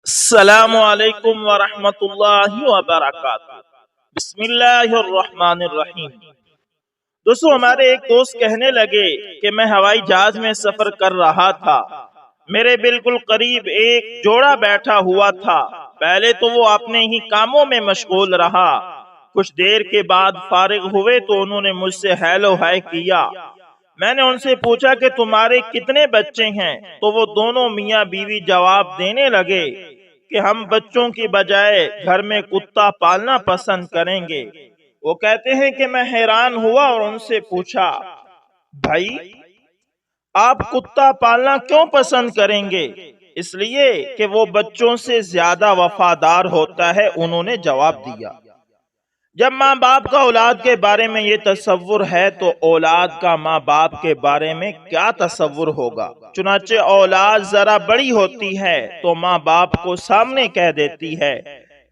السلام علیکم ورحمۃ اللہ وبرکاتہ۔ بسم اللہ الرحمن الرحیم۔ دوستو، ہمارے ایک دوست کہنے لگے کہ میں ہوائی جہاز میں سفر کر رہا تھا، میرے بالکل قریب ایک جوڑا بیٹھا ہوا تھا۔ پہلے تو وہ اپنے ہی کاموں میں مشغول رہا، کچھ دیر کے بعد فارغ ہوئے تو انہوں نے مجھ سے ہیلو ہائے کیا۔ میں نے ان سے پوچھا کہ تمہارے کتنے بچے ہیں؟ تو وہ دونوں میاں بیوی جواب دینے لگے کہ ہم بچوں کی بجائے گھر میں کتا پالنا پسند کریں گے۔ وہ کہتے ہیں کہ میں حیران ہوا اور ان سے پوچھا، بھائی آپ کتا پالنا کیوں پسند کریں گے؟ اس لیے کہ وہ بچوں سے زیادہ وفادار ہوتا ہے، انہوں نے جواب دیا۔ جب ماں باپ کا اولاد کے بارے میں یہ تصور ہے تو اولاد کا ماں باپ کے بارے میں کیا تصور ہوگا؟ چنانچہ اولاد ذرا بڑی ہوتی ہے تو ماں باپ کو سامنے کہہ دیتی ہے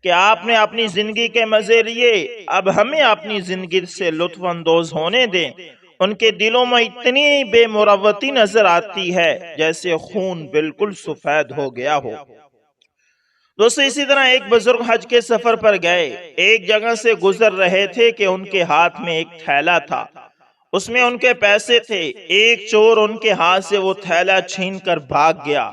کہ آپ نے اپنی زندگی کے مزے لیے، اب ہمیں اپنی زندگی سے لطف اندوز ہونے دیں۔ ان کے دلوں میں اتنی بے مروتی نظر آتی ہے جیسے خون بالکل سفید ہو گیا ہو۔ دوستو، اسی طرح ایک بزرگ حج کے سفر پر گئے، ایک جگہ سے گزر رہے تھے کہ ان کے ہاتھ میں ایک تھیلا تھا، اس میں ان کے پیسے تھے۔ ایک چور ان کے ہاتھ سے وہ تھیلا چھین کر بھاگ گیا۔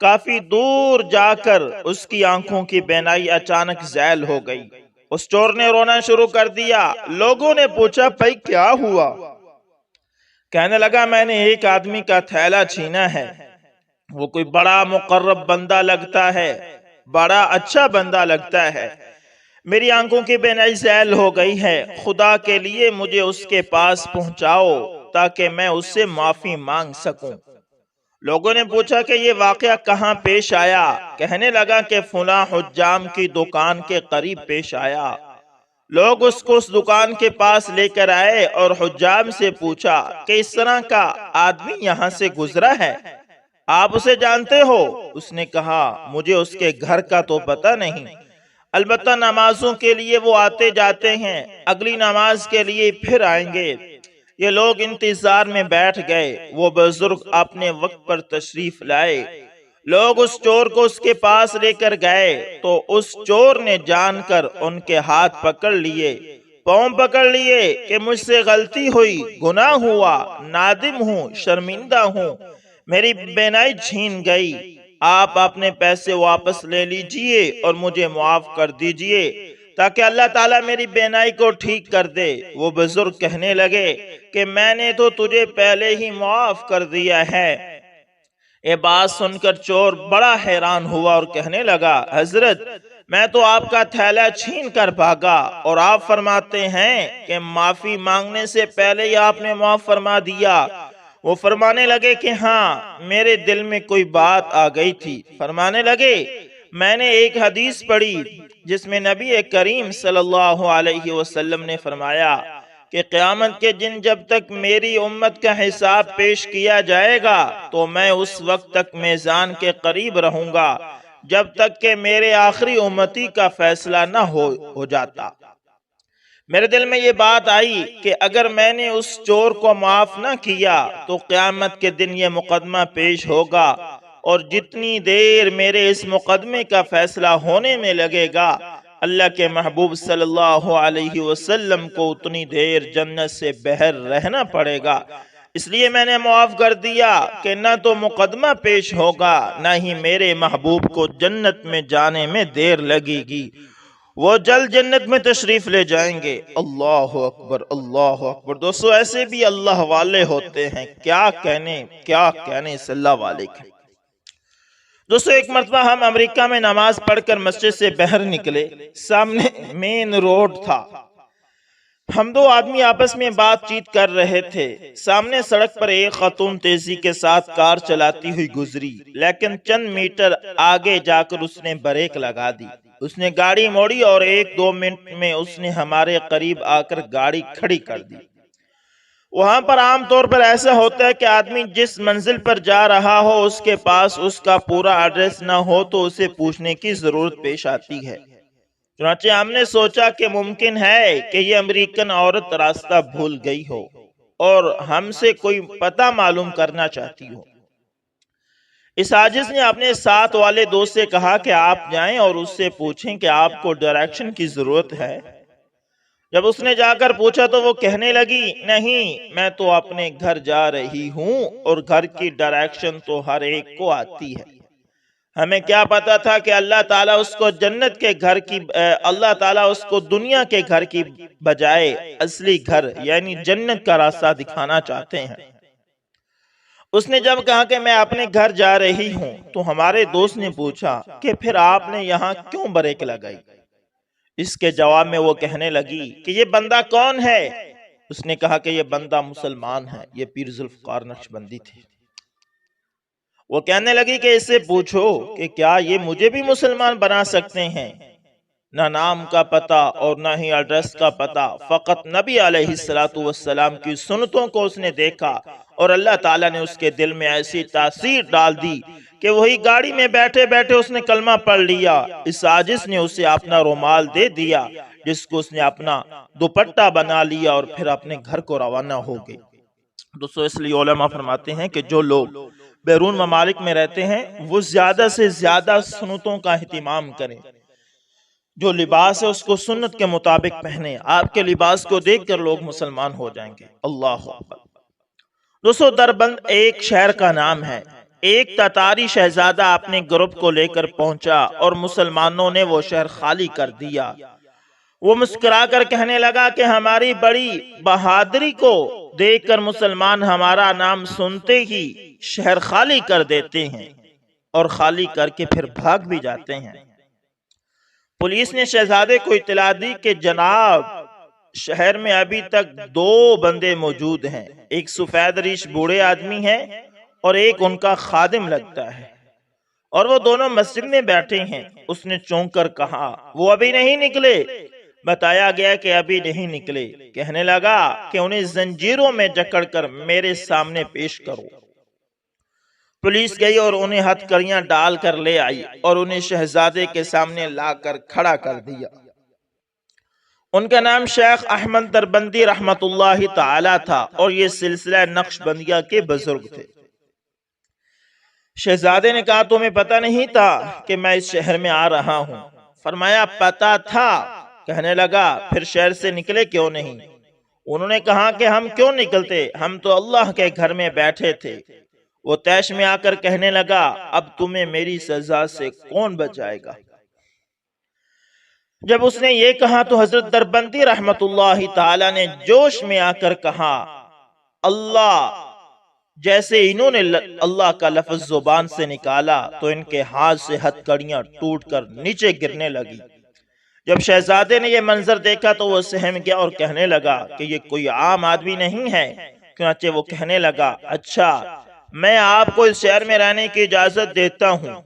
کافی دور جا کر اس کی آنکھوں کی بینائی اچانک زائل ہو گئی۔ اس چور نے رونا شروع کر دیا۔ لوگوں نے پوچھا، بھائی کیا ہوا؟ کہنے لگا، میں نے ایک آدمی کا تھیلا چھینا ہے، وہ کوئی بڑا مقرب بندہ لگتا ہے، بڑا اچھا بندہ لگتا ہے، میری آنکھوں کی بینائی زائل ہو گئی ہے، خدا کے لیے مجھے اس کے پاس پہنچاؤ تاکہ میں اس سے معافی مانگ سکوں۔ لوگوں نے پوچھا کہ یہ واقعہ کہاں پیش آیا؟ کہنے لگا کہ فلاں حجام کی دکان کے قریب پیش آیا۔ لوگ اس کو اس دکان کے پاس لے کر آئے اور حجام سے پوچھا کہ اس طرح کا آدمی یہاں سے گزرا ہے، آپ اسے جانتے ہو؟ اس نے کہا، مجھے اس کے گھر کا تو پتہ نہیں، البتہ نمازوں کے لیے وہ آتے جاتے ہیں، اگلی نماز کے لیے پھر آئیں گے۔ یہ لوگ انتظار میں بیٹھ گئے۔ وہ بزرگ اپنے وقت پر تشریف لائے۔ لوگ اس چور کو اس کے پاس لے کر گئے تو اس چور نے جان کر ان کے ہاتھ پکڑ لیے، پاؤں پکڑ لیے کہ مجھ سے غلطی ہوئی، گناہ ہوا، نادم ہوں، شرمندہ ہوں، میری بینائی چھین گئی، آپ اپنے پیسے واپس لے لیجئے اور مجھے معاف کر دیجئے تاکہ اللہ تعالیٰ میری بینائی کو ٹھیک کر دے۔ وہ بزرگ کہنے لگے کہ میں نے تو تجھے پہلے ہی معاف کر دیا ہے۔ یہ بات سن کر چور بڑا حیران ہوا اور کہنے لگا، حضرت میں تو آپ کا تھیلا چھین کر بھاگا اور آپ فرماتے ہیں کہ معافی مانگنے سے پہلے ہی آپ نے معاف فرما دیا۔ وہ فرمانے لگے کہ ہاں، میرے دل میں کوئی بات آ گئی تھی۔ فرمانے لگے، میں نے ایک حدیث پڑھی جس میں نبی کریم صلی اللہ علیہ وسلم نے فرمایا کہ قیامت کے دن جب تک میری امت کا حساب پیش کیا جائے گا تو میں اس وقت تک میزان کے قریب رہوں گا جب تک کہ میرے آخری امتی کا فیصلہ نہ ہو جاتا۔ میرے دل میں یہ بات آئی کہ اگر میں نے اس چور کو معاف نہ کیا تو قیامت کے دن یہ مقدمہ پیش ہوگا اور جتنی دیر میرے اس مقدمے کا فیصلہ ہونے میں لگے گا، اللہ کے محبوب صلی اللہ علیہ وسلم کو اتنی دیر جنت سے بہر رہنا پڑے گا۔ اس لیے میں نے معاف کر دیا کہ نہ تو مقدمہ پیش ہوگا نہ ہی میرے محبوب کو جنت میں جانے میں دیر لگے گی، وہ جلد جنت میں تشریف لے جائیں گے۔ اللہ اکبر، اللہ اکبر۔ دوستو، ایسے بھی اللہ والے ہوتے ہیں، کیا کہنے صلی اللہ علیہ۔ دوستو، ایک مرتبہ ہم امریکہ میں نماز پڑھ کر مسجد سے باہر نکلے، سامنے مین روڈ تھا، ہم دو آدمی آپس میں بات چیت کر رہے تھے۔ سامنے سڑک پر ایک خاتون تیزی کے ساتھ کار چلاتی ہوئی گزری، لیکن چند میٹر آگے جا کر اس نے بریک لگا دی۔ اس نے گاڑی موڑی اور ایک دو منٹ میں اس نے ہمارے قریب آ کر گاڑی کھڑی کر دی۔ وہاں پر عام طور پر ایسا ہوتا ہے کہ آدمی جس منزل پر جا رہا ہو اس کے پاس اس کا پورا ایڈریس نہ ہو تو اسے پوچھنے کی ضرورت پیش آتی ہے۔ چنانچہ ہم نے سوچا کہ ممکن ہے کہ یہ امریکن عورت راستہ بھول گئی ہو اور ہم سے کوئی پتہ معلوم کرنا چاہتی ہو۔ اس عاجز نے اپنے ساتھ والے دوست سے کہا کہ آپ جائیں اور اس سے پوچھیں کہ آپ کو ڈائریکشن کی ضرورت ہے۔ جب اس نے جا کر پوچھا تو وہ کہنے لگی، نہیں، میں تو اپنے گھر جا رہی ہوں اور گھر کی ڈائریکشن تو ہر ایک کو آتی ہے۔ ہمیں کیا پتا تھا کہ اللہ تعالیٰ اس کو جنت کے گھر کی اللہ تعالیٰ اس کو دنیا کے گھر کی بجائے اصلی گھر یعنی جنت کا راستہ دکھانا چاہتے ہیں۔ اس نے جب کہا کہ میں اپنے گھر جا رہی ہوں تو ہمارے دوست نے پوچھا کہ پھر آپ نے یہاں کیوں بریک لگائی؟ اس کے جواب میں وہ کہنے لگی کہ یہ بندہ کون ہے؟ اس نے کہا کہ یہ بندہ مسلمان ہے، یہ پیر ذوالفقار نقشبندی تھے۔ وہ کہنے لگی کہ اس سے پوچھو کہ کیا یہ مجھے بھی مسلمان بنا سکتے ہیں؟ نہ نام کا پتہ اور نہ ہی ایڈریس کا پتہ، فقط نبی علیہ السلام کی سنتوں کو اس نے دیکھا اور اللہ تعالیٰ نے اس کے دل میں ایسی تاثیر ڈال دی کہ وہی گاڑی میں بیٹھے بیٹھے اس نے کلمہ پڑھ لیا۔ اس عاجز نے اسے اپنا رومال دے دیا جس کو اس نے اپنا دوپٹہ بنا لیا اور پھر اپنے گھر کو روانہ ہو گئی۔ دوستو اس لیے علماء فرماتے ہیں کہ جو لوگ بیرون ممالک میں رہتے ہیں وہ زیادہ سے زیادہ سنتوں کا اہتمام کریں، جو لباس ہے اس کو سنت کے مطابق پہنے، آپ کے لباس کو دیکھ کر لوگ مسلمان ہو جائیں گے۔ اللہ اکبر۔ دوستو دربند ایک شہر کا نام ہے۔ ایک تاتاری شہزادہ اپنے گروپ کو لے کر پہنچا اور مسلمانوں نے وہ شہر خالی کر دیا۔ وہ مسکرا کر کہنے لگا کہ ہماری بڑی بہادری کو دیکھ کر مسلمان ہمارا نام سنتے ہی شہر خالی کر دیتے ہیں اور خالی کر کے پھر بھاگ بھی جاتے ہیں۔ پولیس نے شہزادے کو اطلاع دی کہ جناب شہر میں ابھی تک 2 بندے موجود ہیں، ایک سفید ریش بوڑھے آدمی ہے اور ایک ان کا خادم لگتا ہے، اور وہ دونوں مسجد میں بیٹھے ہیں۔ اس نے چونک کر کہا وہ ابھی نہیں نکلے؟ بتایا گیا کہ ابھی نہیں نکلے۔ کہنے لگا کہ انہیں زنجیروں میں جکڑ کر میرے سامنے پیش کرو۔ پولیس گئی اور انہیں ہتھ کڑیاں ڈال کر لے آئی اور انہیں شہزادے کے سامنے لا کر کھڑا کر دیا۔ ان کا نام شیخ احمد دربندی رحمت اللہ تعالی تھا اور یہ سلسلہ نقشبندیہ کے بزرگ تھے۔ شہزادے نے کہا تمہیں پتہ نہیں تھا کہ میں اس شہر میں آ رہا ہوں؟ فرمایا پتہ تھا۔ کہنے لگا پھر شہر سے نکلے کیوں نہیں؟ انہوں نے کہا کہ ہم کیوں نکلتے، ہم تو اللہ کے گھر میں بیٹھے تھے۔ وہ تیش میں آ کر کہنے لگا اب تمہیں میری سزا سے کون بچائے گا؟ جب اس نے یہ کہا تو حضرت دربندی رحمت اللہ تعالی نے جوش میں آ کر کہا اللہ، جیسے انہوں نے اللہ کا لفظ زبان سے نکالا تو ان کے ہاتھ سے ہتھ کڑیاں ٹوٹ کر نیچے گرنے لگی۔ جب شہزادے نے یہ منظر دیکھا تو وہ سہم گیا اور کہنے لگا کہ یہ کوئی عام آدمی نہیں ہے۔ چنانچہ وہ کہنے لگا اچھا میں آپ کو اس شہر میں رہنے کی اجازت دیتا ہوں۔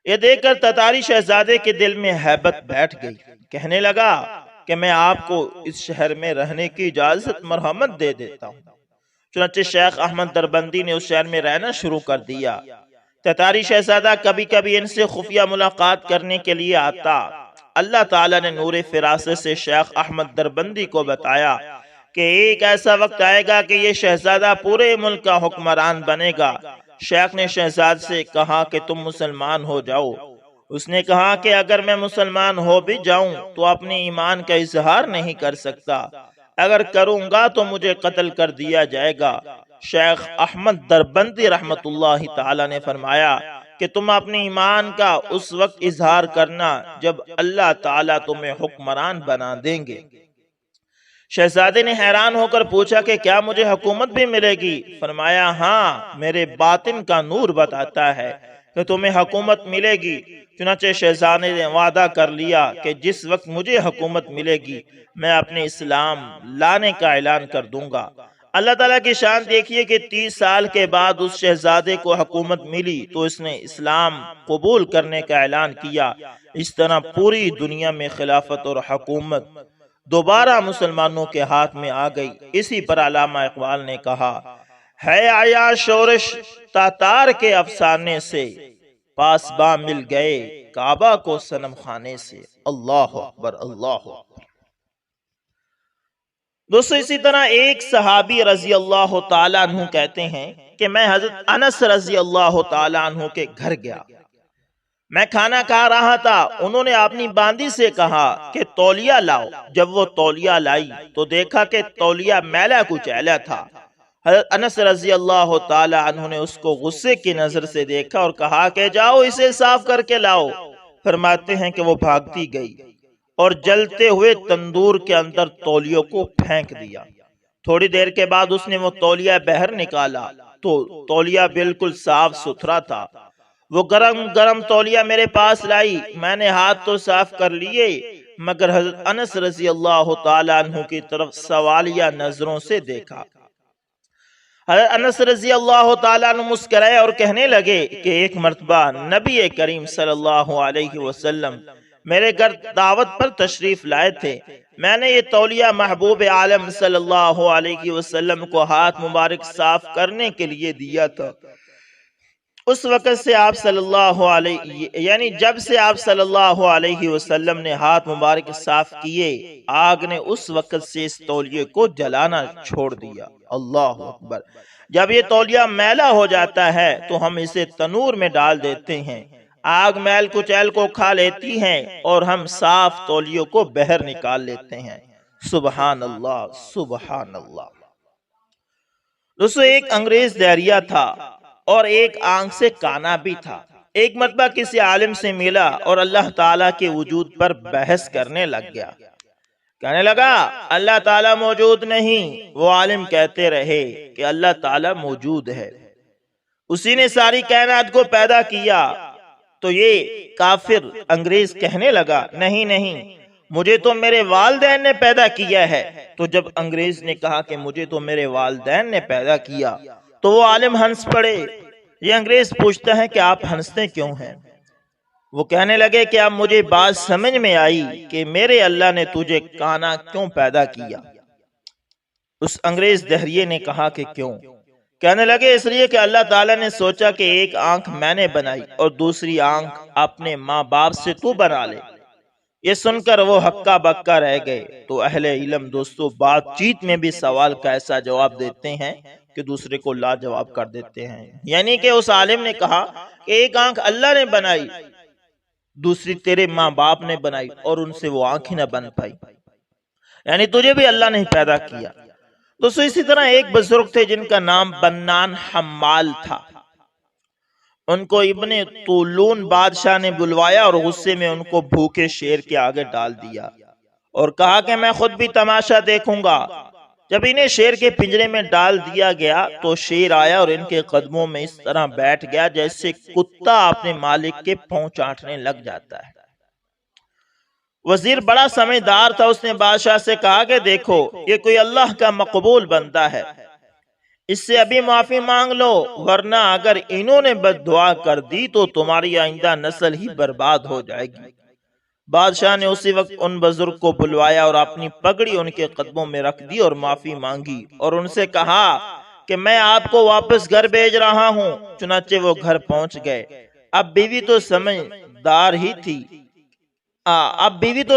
یہ دیکھ کر تتاری شہزادے کے دل میں ہیبت بیٹھ گئی۔ کہنے لگا کہ میں آپ کو اس شہر میں رہنے کی اجازت مرحمت دے دیتا ہوں۔ چنانچہ شیخ احمد دربندی نے اس شہر میں رہنا شروع کر دیا۔ تتاری شہزادہ کبھی کبھی ان سے خفیہ ملاقات کرنے کے لیے آتا۔ اللہ تعالیٰ نے نور فراست سے شیخ احمد دربندی کو بتایا کہ ایک ایسا وقت آئے گا کہ یہ شہزادہ پورے ملک کا حکمران بنے گا۔ شیخ نے شہزاد سے کہا کہ تم مسلمان ہو جاؤ۔ اس نے کہا کہ اگر میں مسلمان ہو بھی جاؤں تو اپنے ایمان کا اظہار نہیں کر سکتا، اگر کروں گا تو مجھے قتل کر دیا جائے گا۔ شیخ احمد دربندی رحمت اللہ تعالی نے فرمایا کہ تم اپنے ایمان کا اس وقت اظہار کرنا جب اللہ تعالیٰ تمہیں حکمران بنا دیں گے۔ شہزادے نے حیران ہو کر پوچھا کہ کیا مجھے حکومت بھی ملے گی؟ فرمایا ہاں، میرے باطن کا نور بتاتا ہے کہ تمہیں حکومت ملے گی۔ چنانچہ شہزادے نے وعدہ کر لیا کہ جس وقت مجھے حکومت ملے گی میں اپنے اسلام لانے کا اعلان کر دوں گا۔ اللہ تعالیٰ کی شان دیکھیے کہ 30 سال کے بعد اس شہزادے کو حکومت ملی تو اس نے اسلام قبول کرنے کا اعلان کیا۔ اس طرح پوری دنیا میں خلافت اور حکومت دوبارہ مسلمانوں کے ہاتھ میں آ گئی۔ اسی پر علامہ اقبال نے کہا ہے آیا شورش تاتار کے افسانے سے، پاسباں مل گئے کعبہ کو صنم خانے سے۔ اللہ اکبر، اللہ اکبر۔ دوستو اسی طرح ایک صحابی رضی اللہ تعالیٰ عنہ کہتے ہیں کہ میں حضرت انس رضی اللہ تعالیٰ عنہ کے گھر گیا، میں کھانا کھا رہا تھا، انہوں نے اپنی باندی سے کہا کہ تولیہ لاؤ۔ جب وہ تولیہ لائی تو دیکھا کہ تولیہ میلا کچیلا تھا۔ حضرت انس رضی اللہ تعالی عنہ نے اس کو غصے کی نظر سے دیکھا اور کہا کہ جاؤ اسے صاف کر کے لاؤ۔ فرماتے ہیں کہ وہ بھاگتی گئی اور جلتے ہوئے تندور کے اندر تولیوں کو پھینک دیا۔ تھوڑی دیر کے بعد اس نے وہ تولیہ باہر نکالا تو تولیہ بالکل صاف ستھرا تھا۔ وہ گرم گرم تولیہ میرے پاس لائی، میں نے ہاتھ تو صاف کر لیے مگر حضرت انس رضی اللہ تعالی عنہ کی طرف سوالیہ نظروں سے دیکھا۔ حضرت انس رضی اللہ تعالیٰ عنہ مسکرائے اور کہنے لگے کہ ایک مرتبہ نبی کریم صلی اللہ علیہ وسلم میرے گھر دعوت پر تشریف لائے تھے، میں نے یہ تولیہ محبوب عالم صلی اللہ علیہ وسلم کو ہاتھ مبارک صاف کرنے کے لیے دیا تھا۔ اس وقت سے آپ صلی اللہ علیہ جب سے آپ صلی اللہ علیہ وسلم نے ہاتھ مبارک صاف کیے، آگ نے اس وقت سے اس تولیے کو جلانا چھوڑ دیا۔ اللہ اکبر۔ جب یہ تولیہ میلا ہو جاتا ہے تو ہم اسے تنور میں ڈال دیتے ہیں، آگ میل کچیل کو کھا لیتی ہیں اور ہم صاف تولیوں کو باہر نکال لیتے ہیں۔ سبحان اللہ، سبحان اللہ۔ دوستو ایک انگریز دہریہ تھا اور ایک آنکھ سے کانا بھی تھا۔ ایک مرتبہ کسی عالم سے ملا اور اللہ تعالیٰ کے وجود پر بحث کرنے لگ گیا۔ کہنے لگا اللہ تعالیٰ موجود نہیں، وہ عالم کہتے رہے کہ اللہ تعالیٰ موجود ہے، اسی نے ساری کائنات کو پیدا کیا۔ تو یہ کافر انگریز کہنے لگا نہیں نہیں، مجھے تو میرے والدین نے پیدا کیا ہے۔ تو جب انگریز نے کہا کہ مجھے تو میرے والدین نے پیدا کیا تو وہ عالم ہنس پڑے۔ یہ انگریز پوچھتا ہے کہ آپ ہنستے کیوں ہیں؟ وہ کہنے لگے کہ اب مجھے بات سمجھ میں آئی کہ میرے اللہ نے تجھے کانا کیوں پیدا کیا۔ اس انگریز دہریے نے کہا کہ کیوں؟ کہنے لگے اس لیے کہ اللہ تعالیٰ نے سوچا کہ ایک آنکھ میں نے بنائی اور دوسری آنکھ اپنے ماں باپ سے تو بنا لے۔ یہ سن کر وہ ہکا بکا رہ گئے۔ تو اہل علم دوستو بات چیت میں بھی سوال کا ایسا جواب دیتے ہیں کہ دوسرے کو لاجواب کر دیتے ہیں۔ یعنی کہ اس عالم نے کہا کہ ایک آنکھ اللہ نے بنائی، دوسری تیرے ماں باپ نے بنائی اور ان سے وہ آنکھ ہی نہ بن پائی، یعنی تجھے بھی اللہ نے پیدا کیا۔ دوستو اسی طرح ایک بزرگ تھے جن کا نام بنان حمال تھا۔ ان کو ابن طولون بادشاہ نے بلوایا اور غصے میں ان کو بھوکے شیر کے آگے ڈال دیا اور کہا کہ میں خود بھی تماشا دیکھوں گا۔ جب انہیں شیر کے پنجرے میں ڈال دیا گیا تو شیر آیا اور ان کے قدموں میں اس طرح بیٹھ گیا جیسے کتا اپنے مالک کے پاؤں چاٹنے لگ جاتا ہے۔ وزیر بڑا سمجھدار تھا، اس نے بادشاہ سے کہا کہ دیکھو یہ کوئی اللہ کا مقبول بندہ ہے، اس سے ابھی معافی مانگ لو ورنہ اگر انہوں نے بد دعا کر دی تو تمہاری آئندہ نسل ہی برباد ہو جائے گی۔ بادشاہ نے اسی وقت ان بزرگ کو بلوایا اور اپنی پگڑی ان کے قدموں میں رکھ دی اور معافی مانگی اور ان سے کہا کہ میں آپ کو واپس گھر بھیج رہا ہوں۔ چنانچہ وہ گھر پہنچ گئے۔ اب بیوی تو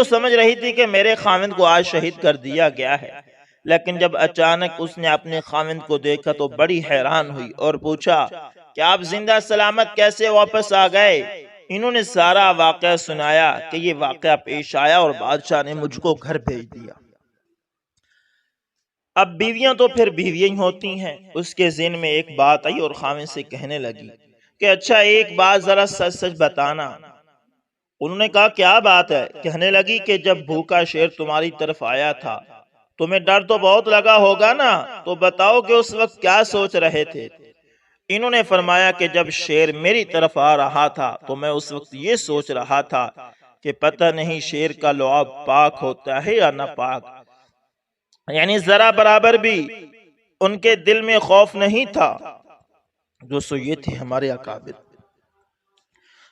سمجھ رہی تھی کہ میرے خاوند کو آج شہید کر دیا گیا ہے، لیکن جب اچانک اس نے اپنے خاوند کو دیکھا تو بڑی حیران ہوئی اور پوچھا کہ آپ زندہ سلامت کیسے واپس آ گئے؟ انہوں نے سارا واقعہ سنایا کہ یہ واقعہ پیش آیا اور بادشاہ نے مجھ کو گھر بھیج دیا۔ اب بیویاں تو پھر بیویاں ہی ہوتی ہیں۔ اس کے ذہن میں ایک بات آئی اور خاوند سے کہنے لگی کہ اچھا ایک بات ذرا سچ سچ بتانا۔ انہوں نے کہا کیا بات ہے؟ کہنے لگی کہ جب بھوکا شیر تمہاری طرف آیا تھا تمہیں ڈر تو بہت لگا ہوگا نا، تو بتاؤ کہ اس وقت کیا سوچ رہے تھے؟ انہوں نے فرمایا کہ جب شیر میری طرف آ رہا تھا تو میں اس وقت یہ سوچ رہا تھا کہ پتہ نہیں شیر کا لعاب پاک ہوتا ہے یا نہ پاک، یعنی ذرا برابر بھی ان کے دل میں خوف نہیں تھا۔ دوستو یہ تھے ہمارے اکابر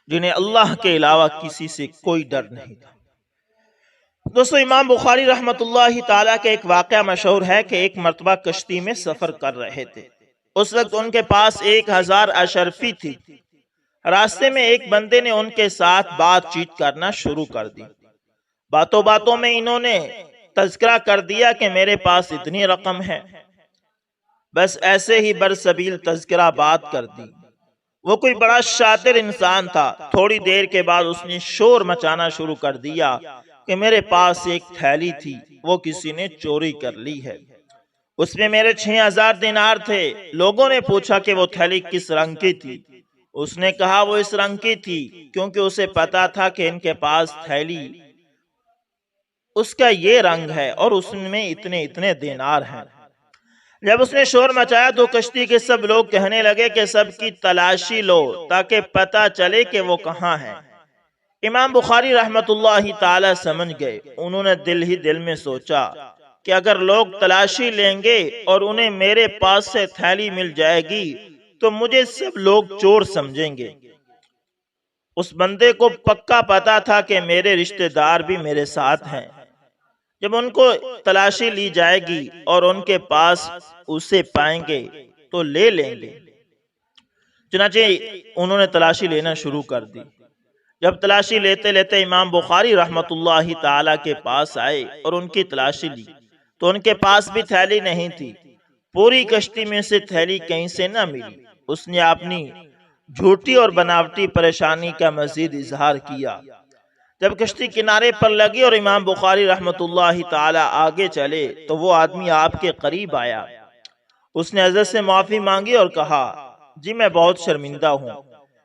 جنہیں اللہ کے علاوہ کسی سے کوئی ڈر نہیں تھا۔ دوستو امام بخاری رحمت اللہ تعالیٰ کا ایک واقعہ مشہور ہے کہ ایک مرتبہ کشتی میں سفر کر رہے تھے۔ اس وقت ان کے پاس 1000 اشرفی تھی۔ راستے میں ایک بندے نے ان کے ساتھ بات چیت کرنا شروع کر دی۔ باتوں باتوں میں انہوں نے تذکرہ کر دیا کہ میرے پاس اتنی رقم ہے، بس ایسے ہی برسبیل تذکرہ بات کر دی۔ وہ کوئی بڑا شاطر انسان تھا۔ تھوڑی دیر کے بعد اس نے شور مچانا شروع کر دیا کہ میرے پاس ایک تھیلی تھی، وہ کسی نے چوری کر لی ہے، اس میں میرے 6000 دینار تھے۔ لوگوں نے پوچھا کہ وہ تھیلی کس رنگ کی تھی؟ اس نے کہا وہ اس رنگ کی تھی، کیونکہ اسے پتا تھا کہ ان کے پاس تھیلی اس کا یہ رنگ ہے اور اس میں اتنے اتنے دینار ہیں۔ جب اس نے شور مچایا تو کشتی کے سب لوگ کہنے لگے کہ سب کی تلاشی لو تاکہ پتا چلے کہ وہ کہاں ہے۔ امام بخاری رحمت اللہ تعالی سمجھ گئے۔ انہوں نے دل ہی دل میں سوچا کہ اگر لوگ تلاشی لیں گے اور انہیں میرے پاس سے تھیلی مل جائے گی تو مجھے سب لوگ چور سمجھیں گے۔ اس بندے کو پکا پتا تھا کہ میرے رشتہ دار بھی میرے ساتھ ہیں، جب ان کو تلاشی لی جائے گی اور ان کے پاس اسے پائیں گے تو لے لیں گے۔ چنانچہ انہوں نے تلاشی لینا شروع کر دی۔ جب تلاشی لیتے لیتے امام بخاری رحمت اللہ تعالی کے پاس آئے اور ان کی تلاشی لی تو ان کے پاس بھی تھیلی نہیں تھی۔ پوری کشتی میں سے تھیلی کہیں سے نہ ملی۔ اس نے اپنی جھوٹی اور بناوٹی پریشانی کا مزید اظہار کیا۔ جب کشتی کنارے پر لگی اور امام بخاری رحمت اللہ تعالی آگے چلے تو وہ آدمی آپ کے قریب آیا۔ اس نے حضرت سے معافی مانگی اور کہا، جی میں بہت شرمندہ ہوں،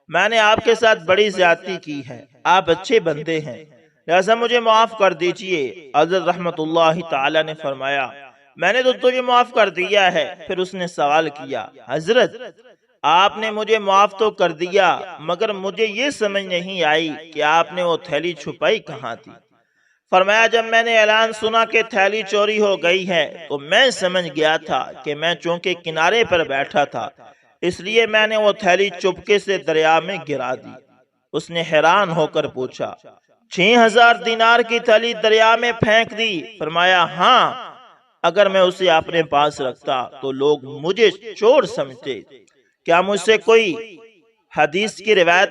میں نے آپ کے ساتھ بڑی زیادتی کی ہے، آپ اچھے بندے ہیں، لہذا مجھے معاف کر دیجئے۔ حضرت رحمت اللہ تعالی نے فرمایا، میں نے تو تجھے معاف کر دیا ہے۔ پھر اس نے سوال کیا، حضرت آپ نے مجھے معاف تو کر دیا مگر مجھے یہ سمجھ نہیں آئی کہ آپ نے وہ تھیلی چھپائی کہاں تھی؟ فرمایا، جب میں نے اعلان سنا کہ تھیلی چوری ہو گئی ہے تو میں سمجھ گیا تھا کہ میں چونکہ کنارے پر بیٹھا تھا اس لیے میں نے وہ تھیلی چپکے سے دریا میں گرا دی۔ اس نے حیران ہو کر پوچھا، 6000 دینار کی تھیلی دریا میں پھینک دی؟ فرمایا، ہاں، اگر میں اسے اپنے پاس رکھتا تو لوگ مجھے چور سمجھتے۔ کیا مجھ سے کوئی حدیث کی روایت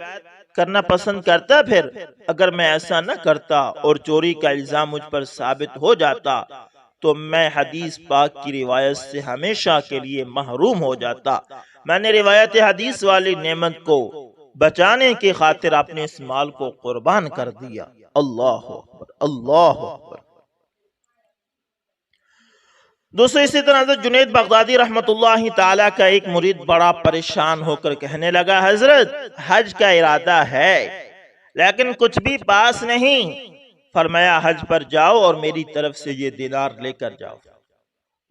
کرنا پسند کرتا؟ پھر اگر میں ایسا نہ کرتا اور چوری کا الزام مجھ پر ثابت ہو جاتا تو میں حدیث پاک کی روایت سے ہمیشہ کے لیے محروم ہو جاتا۔ میں نے روایت حدیث والی نعمت کو بچانے کی خاطر اپنے اس مال کو قربان کر دیا۔ اللہ اکبر، اللہ اکبر۔ دوستو، اسی طرح حضرت جنید بغدادی رحمت اللہ تعالیٰ کا ایک مرید بڑا پریشان ہو کر کہنے لگا، حضرت حج کا ارادہ ہے لیکن کچھ بھی پاس نہیں۔ فرمایا، حج پر جاؤ اور میری طرف سے یہ دینار لے کر جاؤ۔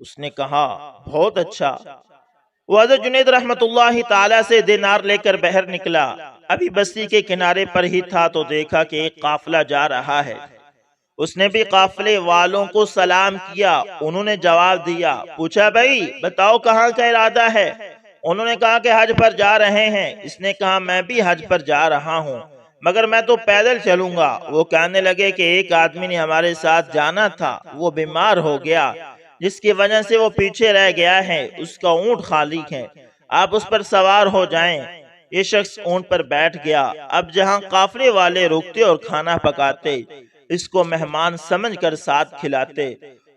اس نے کہا، بہت اچھا۔ وہ حضرت جنید رحمت اللہ تعالیٰ سے دینار لے کر باہر نکلا۔ ابھی بستی کے کنارے پر ہی تھا تو دیکھا کہ ایک قافلہ جا رہا ہے۔ اس نے بھی قافلے والوں کو سلام کیا، انہوں نے جواب دیا۔ پوچھا، بھائی بتاؤ کہاں کا ارادہ ہے؟ انہوں نے کہا کہ حج پر جا رہے ہیں۔ اس نے کہا، میں بھی حج پر جا رہا ہوں مگر میں تو پیدل چلوں گا۔ وہ کہنے لگے کہ ایک آدمی نے ہمارے ساتھ جانا تھا، وہ بیمار ہو گیا جس کی وجہ سے وہ پیچھے رہ گیا ہے، اس کا اونٹ خالی ہے، آپ اس پر سوار ہو جائیں۔ یہ شخص اونٹ پر بیٹھ گیا۔ اب جہاں قافلے والے رکتے اور کھانا پکاتے اس کو مہمان سمجھ کر ساتھ کھلاتے۔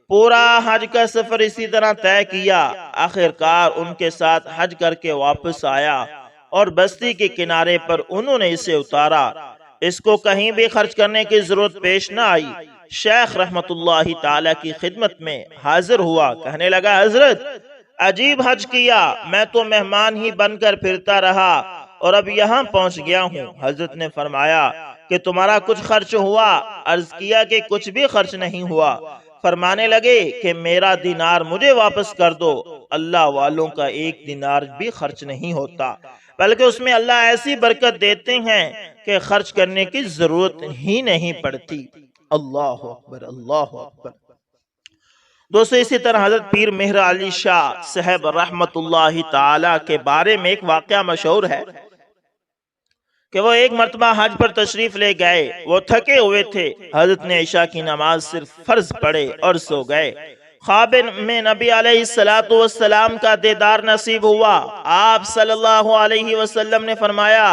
پورا حج کا سفر اسی طرح طے کیا۔ آخرکار ان کے ساتھ حج کر کے واپس آیا اور بستی کے کنارے پر انہوں نے اسے اتارا۔ اس کو کہیں بھی خرچ کرنے کی ضرورت پیش نہ آئی۔ شیخ رحمت اللہ تعالی کی خدمت میں حاضر ہوا، کہنے لگا، حضرت عجیب حج کیا، میں تو مہمان ہی بن کر پھرتا رہا اور اب یہاں پہنچ گیا ہوں۔ حضرت نے فرمایا کہ تمہارا کچھ خرچ ہوا؟ عرض کیا کہ کچھ بھی خرچ نہیں ہوا۔ فرمانے لگے کہ میرا دینار مجھے واپس کر دو۔ اللہ والوں کا ایک دینار بھی خرچ نہیں ہوتا، بلکہ اس میں اللہ ایسی برکت دیتے ہیں کہ خرچ کرنے کی ضرورت ہی نہیں پڑتی۔ اللہ اکبر، اللہ اکبر۔ دوستو، اسی طرح حضرت پیر مہر علی شاہ صاحب رحمت اللہ تعالی کے بارے میں ایک واقعہ مشہور ہے کہ وہ ایک مرتبہ حج پر تشریف لے گئے۔ وہ تھکے ہوئے تھے۔ حضرت نے عشاء کی نماز صرف فرض پڑھے اور سو گئے۔ خواب میں نبی علیہ السلام کا دیدار نصیب ہوا۔ آپ صلی اللہ علیہ وسلم نے فرمایا،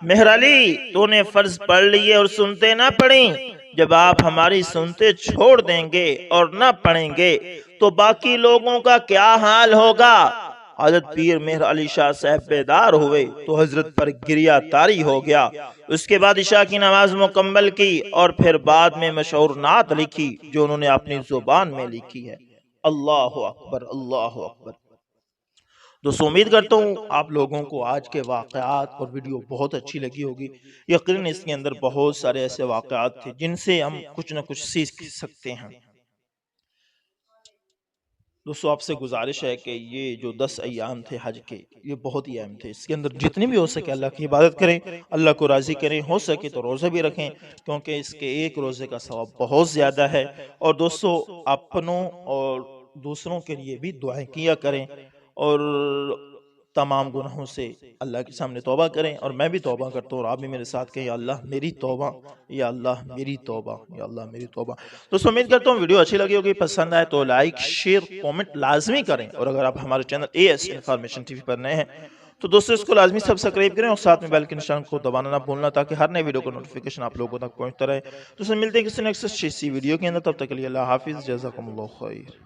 مہر علی تو نے فرض پڑھ لیے اور سنتے نہ پڑیں؟ جب آپ ہماری سنتے چھوڑ دیں گے اور نہ پڑھیں گے تو باقی لوگوں کا کیا حال ہوگا؟ حضرت پیر مہر علی شاہ صاحب بیدار ہوئے تو حضرت پر گریہ تاری ہو گیا۔ اس کے بعد عشاء کی نماز مکمل کی اور پھر بعد میں مشہور نعت لکھی جو انہوں نے اپنی زبان میں لکھی ہے۔ اللہ اکبر، اللہ اکبر۔ دوستو امید کرتا ہوں آپ لوگوں کو آج کے واقعات اور ویڈیو بہت اچھی لگی ہوگی۔ یقیناً اس کے اندر بہت سارے ایسے واقعات تھے جن سے ہم کچھ نہ کچھ سیکھ سکتے ہیں۔ دوستو آپ سے گزارش ہے کہ یہ جو 10 ایام تھے حج کے، یہ بہت ہی اہم تھے۔ اس کے اندر جتنی بھی ہو سکے اللہ کی عبادت کریں، اللہ کو راضی کریں، ہو سکے تو روزہ بھی رکھیں کیونکہ اس کے ایک روزے کا ثواب بہت زیادہ ہے۔ اور دوستو اپنوں اور دوسروں کے لیے بھی دعائیں کیا کریں اور تمام گناہوں سے اللہ کے سامنے توبہ کریں۔ اور میں بھی توبہ کرتا ہوں اور آپ بھی میرے ساتھ کہیں یا اللہ میری توبہ، یا اللہ میری توبہ، یا اللہ میری توبہ۔ دوستو امید کرتا ہوں ویڈیو اچھی لگی ہوگی، پسند آئے تو لائک، شیئر، کومنٹ لازمی کریں۔ اور اگر آپ ہمارے channel AS information T V پر نئے ہیں تو دوستو اس کو لازمی سبسکرائب کریں اور ساتھ میں بیل کے نشان کو دبانا نہ بھولنا تاکہ ہر نئے ویڈیو کا نوٹیفیکیشن آپ لوگوں تک پہنچتا رہے۔ دوستو ملتے ہیں کسی نیکسٹ ویڈیو کے اندر، تب تک کے لیے اللہ حافظ، جزاکم اللہ خیر۔